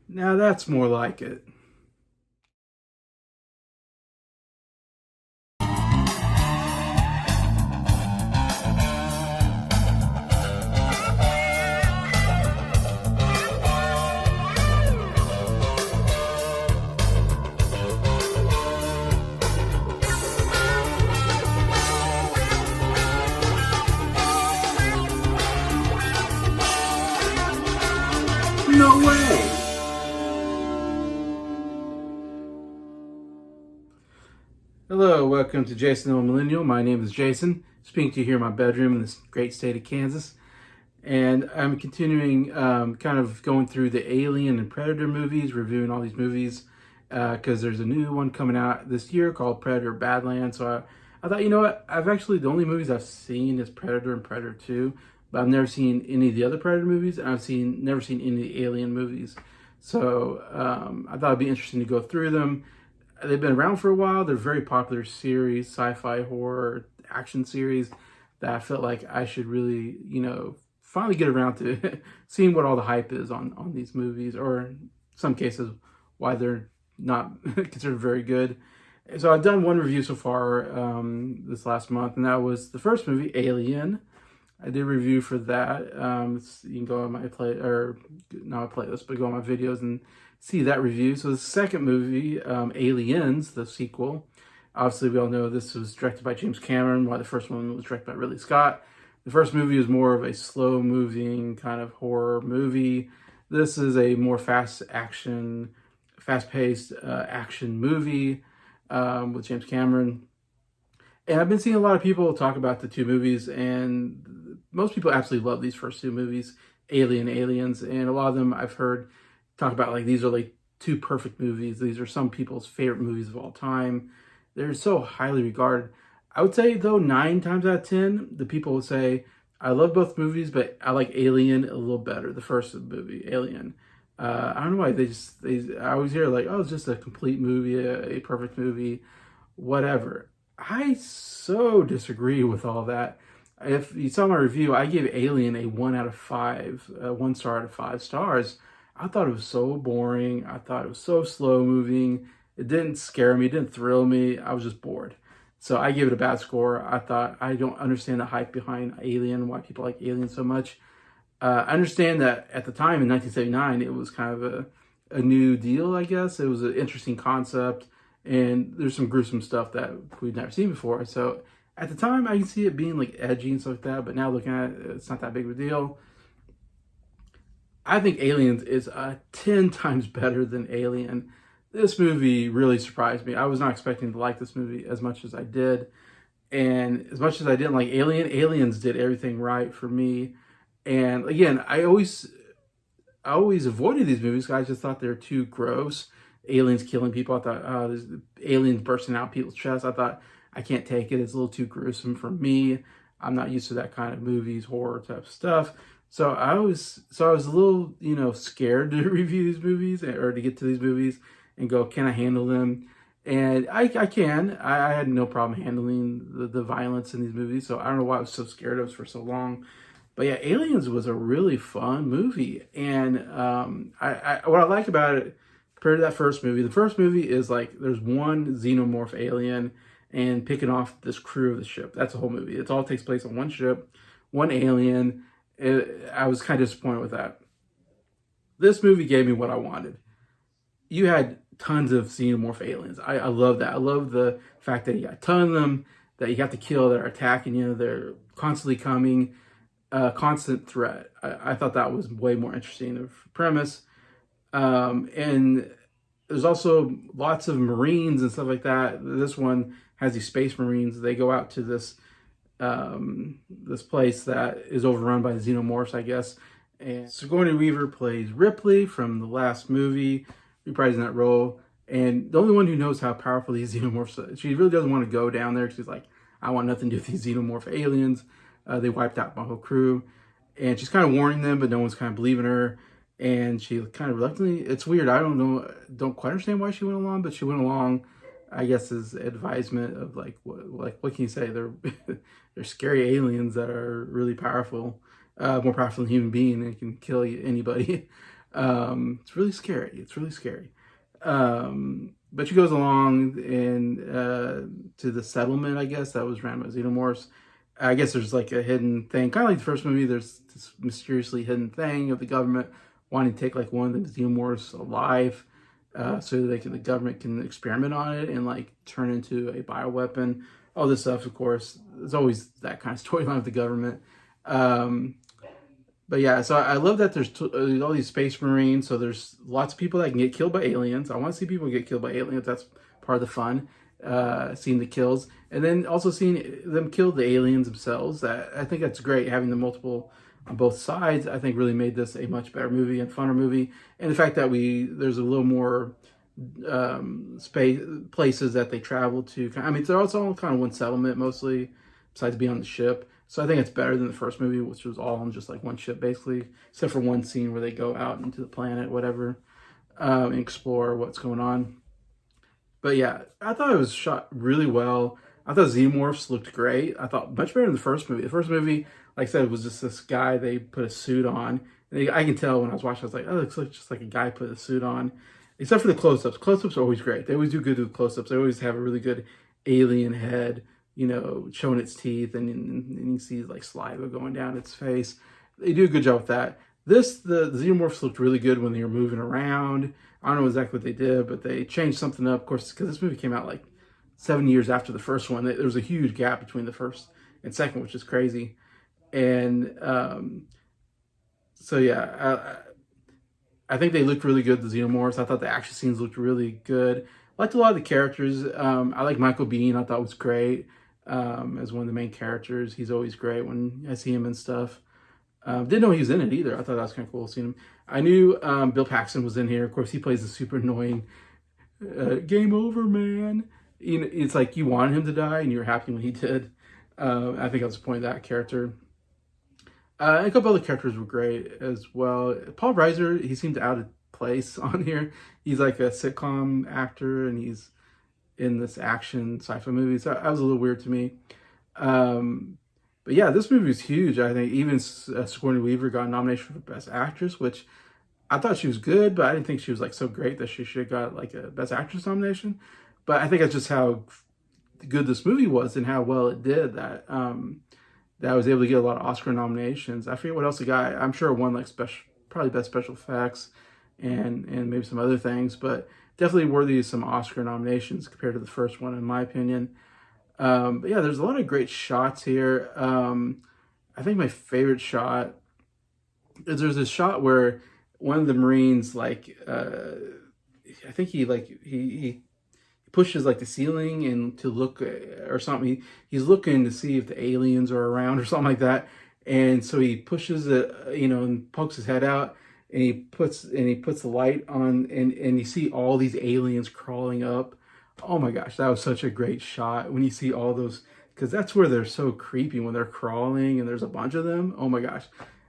Now that's more like it. No way! Hello, welcome to Jason the Millennial. My name is Jason, speaking to you here in my bedroom in this great state of Kansas. And I'm continuing kind of going through the Alien and Predator movies, reviewing all these movies, because there's a new one coming out this year called Predator Badlands. So I thought, you know what, the only movies I've seen is Predator and Predator 2, but I've never seen any of the other Predator movies, and I've never seen any of the Alien movies. So I thought it'd be interesting to go through them. They've been around for a while. They're a very popular series, sci-fi, horror, action series that I felt like I should really, finally get around to seeing what all the hype is on these movies, or in some cases, why they're not considered very good. So I've done one review so far this last month, and that was the first movie, Alien. I did a review for that. You can go on my playlist, but go on my videos and see that review. So the second movie, Aliens, the sequel. Obviously, we all know this was directed by James Cameron, while the first one was directed by Ridley Scott. The first movie was more of a slow-moving kind of horror movie. This is a more fast-paced action movie with James Cameron. And I've been seeing a lot of people talk about the two movies, and most people absolutely love these first two movies, Alien, Aliens, and a lot of them I've heard talk about like these are like two perfect movies. These are some people's favorite movies of all time. They're so highly regarded. I would say though 9 times out of 10, the people would say, I love both movies, but I like Alien a little better, the first movie, Alien. I don't know why I always hear like, oh, it's just a complete movie, a perfect movie, whatever. I so disagree with all that. If you saw my review, I gave Alien a 1 out of 5, 1 star out of 5 stars. I thought it was so boring. I thought it was so slow moving. It didn't scare me. It didn't thrill me. I was just bored. So I gave it a bad score. I thought, I don't understand the hype behind Alien, why people like Alien so much. I understand that at the time in 1979, it was kind of a new deal, I guess. It was an interesting concept. And there's some gruesome stuff that we've never seen before. So at the time, I can see it being like edgy and stuff like that. But now looking at it, it's not that big of a deal. I think Aliens is 10 times better than Alien. This movie really surprised me. I was not expecting to like this movie as much as I did. And as much as I didn't like Alien, Aliens did everything right for me. And again, I always avoided these movies. I just thought they were too gross. Aliens killing people. I thought, oh, there's aliens bursting out people's chests. I thought, I can't take it. It's a little too gruesome for me. I'm not used to that kind of movies, horror type stuff. So I was a little, scared to review these movies or to get to these movies and go, can I handle them? And I can. I had no problem handling the violence in these movies. So I don't know why I was so scared of it for so long. But yeah, Aliens was a really fun movie. And what I like about it, compared to that first movie, the first movie is like there's one xenomorph alien and picking off this crew of the ship. That's the whole movie. It all takes place on one ship, one alien. I was kind of disappointed with that. This movie gave me what I wanted. You had tons of xenomorph aliens. I love that. I love the fact that you got a ton of them that you have to kill that are attacking you. They're constantly coming, constant threat. I thought that was way more interesting of premise. And there's also lots of Marines and stuff like that. This one has these space Marines. They go out to this place that is overrun by the xenomorphs, I guess. And Sigourney Weaver plays Ripley from the last movie, reprising that role. And the only one who knows how powerful these xenomorphs are. She really doesn't want to go down there. She's like, I want nothing to do with these xenomorph aliens. They wiped out my whole crew. And she's kind of warning them, but no one's kind of believing her. And she kind of reluctantly, it's weird. I don't quite understand why she went along, but she went along. I guess his advisement of what can you say? They're scary aliens that are really powerful, more powerful than a human being and can kill anybody. It's really scary. It's really scary. But she goes along and to the settlement, I guess, that was ran by Xenomorphs. I guess there's like a hidden thing, kind of like the first movie. There's this mysteriously hidden thing of the government wanting to take like one of the xenomorphs alive, so the government can experiment on it and like turn into a bioweapon. All this stuff, of course. There's always that kind of storyline with the government. Um, but yeah, so I love that there's all these space marines. So there's lots of people that can get killed by aliens. I want to see people get killed by aliens. That's part of the fun. Seeing the kills, and then also seeing them kill the aliens themselves. That I think that's great. Having the multiple on both sides, I think, really made this a much better movie and funner movie. And the fact that there's a little more space places that they travel to. I mean, they're also all kind of one settlement mostly, besides being on the ship. So I think it's better than the first movie, which was all on just like one ship basically, except for one scene where they go out into the planet, whatever, and explore what's going on. But yeah, I thought it was shot really well. I thought Xenomorphs looked great. I thought much better than the first movie. The first movie, like I said, was just this guy they put a suit on. And I can tell when I was watching, I was like, oh, it looks like just like a guy put a suit on. Except for the close-ups. Close-ups are always great. They always do good with close-ups. They always have a really good alien head, showing its teeth, and you see like saliva going down its face. They do a good job with that. The Xenomorphs looked really good when they were moving around. I don't know exactly what they did, but they changed something up, of course, because this movie came out like 7 years after the first one. There was a huge gap between the first and second, which is crazy. And so yeah, I think they looked really good, the Xenomorphs. I thought the action scenes looked really good. I liked a lot of the characters. I like Michael Biehn. I thought was great as one of the main characters. He's always great when I see him and stuff. Didn't know he was in it either. I thought that was kind of cool seeing him. I knew Bill Paxton was in here. Of course, he plays the super annoying game over, man. It's like you wanted him to die and you were happy when he did. I think that was the point of that character. A couple other characters were great as well. Paul Reiser, he seemed out of place on here. He's like a sitcom actor and he's in this action sci-fi movie. So that was a little weird to me. But yeah, this movie was huge. I think even Sigourney Weaver got a nomination for Best Actress, which I thought she was good, but I didn't think she was like so great that she should have got like a Best Actress nomination. But I think that's just how good this movie was and how well it did that that I was able to get a lot of Oscar nominations. I forget what else it got. I'm sure it won like probably Best Special Effects and maybe some other things, but definitely worthy of some Oscar nominations compared to the first one, in my opinion. But yeah, there's a lot of great shots here. I think my favorite shot is there's this shot where one of the Marines, like, I think he pushes like the ceiling and to look or something. He's looking to see if the aliens are around or something like that. And so he pushes it, and pokes his head out, and he puts the light on, and you see all these aliens crawling up. Oh my gosh, that was such a great shot when you see all those, because that's where they're so creepy, when they're crawling and there's a bunch of them. Oh my gosh,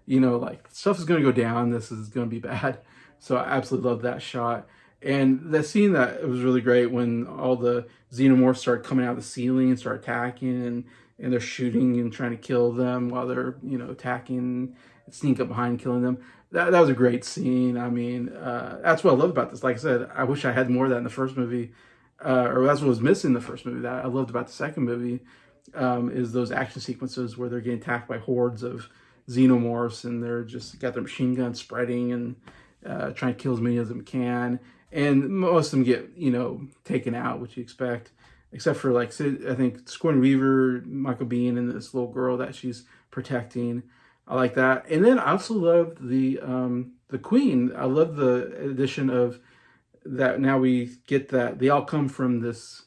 like stuff is going to go down. This is going to be bad. So I absolutely love that shot. And the scene that it was really great when all the xenomorphs start coming out of the ceiling and start attacking, and they're shooting and trying to kill them while they're, attacking, sneak up behind and killing them. That was a great scene. I mean, that's what I love about this. Like I said, I wish I had more of that in the first movie. Or that's what was missing in the first movie that I loved about the second movie, is those action sequences where they're getting attacked by hordes of xenomorphs and they're just got their machine guns spreading and trying to kill as many as them can. And most of them get, taken out, which you expect, except for like, I think Sigourney Weaver, Michael Biehn, and this little girl that she's protecting. I like that. And then I also loved the Queen. I love the addition of that. Now we get that they all come from this.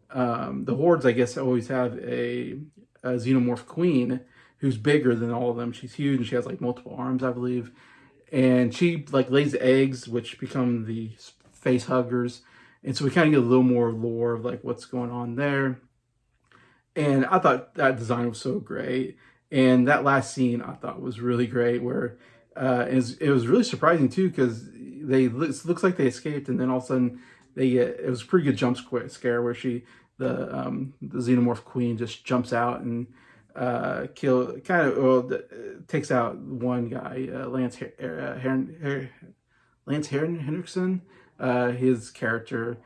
The hordes, I guess, always have a xenomorph queen who's bigger than all of them. She's huge and she has like multiple arms, I believe. And she like lays eggs, which become the face huggers. And so we kind of get a little more lore of like what's going on there. And I thought that design was so great. And that last scene I thought was really great, where it was really surprising too, because it looks like they escaped, and then all of a sudden it was a pretty good jump scare where the xenomorph queen just jumps out and takes out one guy, Lance Henriksen, his character,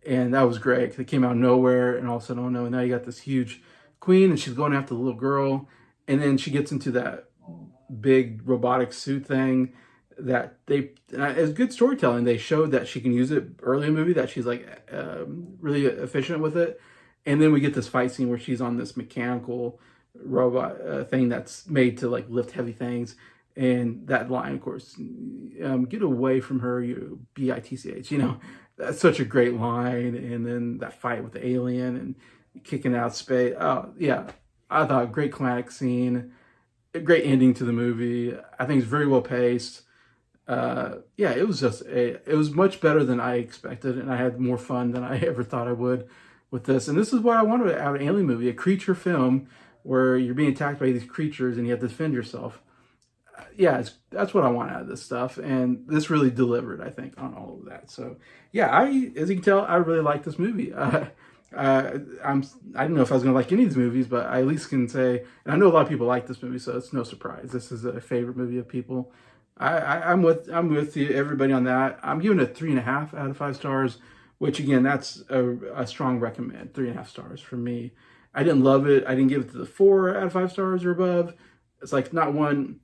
and that was great. It came out of nowhere, and all of a sudden, oh no, now you got this huge queen, and she's going after the little girl, and then she gets into that big robotic suit thing that as good storytelling, they showed that she can use it early in the movie, that she's like really efficient with it. And then we get this fight scene where she's on this mechanical robot thing that's made to like lift heavy things. And that line, of course, get away from her, you bitch, you know, that's such a great line. And then that fight with the alien and kicking out space. Oh, yeah, I thought great climax scene, a great ending to the movie. I think it's very well paced. Yeah, it was much better than I expected, and I had more fun than I ever thought I would with this. And this is what I wanted out of an alien movie, a creature film where you're being attacked by these creatures and you have to defend yourself. Yeah, that's what I want out of this stuff, and this really delivered, I think, on all of that. So, yeah, as you can tell, I really like this movie. I didn't know if I was gonna like any of these movies, but I at least can say, and I know a lot of people like this movie, so it's no surprise. This is a favorite movie of people. I'm with you, everybody on that. I'm giving it 3.5 out of 5 stars, which again, that's a strong recommend. 3.5 stars for me. I didn't love it. I didn't give it to the 4 out of 5 stars or above. It's like not one.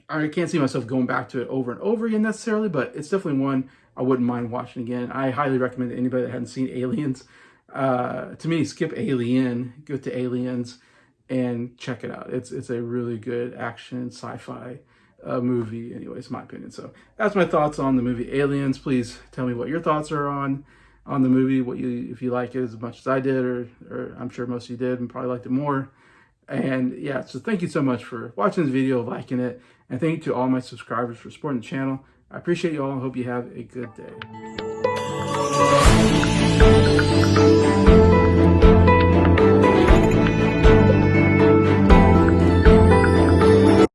I can't see myself going back to it over and over again necessarily, but it's definitely one I wouldn't mind watching again. I highly recommend it to anybody that hadn't seen Aliens. To me, skip Alien, go to Aliens, and check it out. It's a really good action sci-fi movie, anyways, in my opinion. So that's my thoughts on the movie Aliens. Please tell me what your thoughts are on the movie, if you like it as much as I did, or I'm sure most of you did and probably liked it more. And yeah, so thank you so much for watching this video, liking it, and thank you to all my subscribers for supporting the channel. I appreciate you all. I hope you have a good day.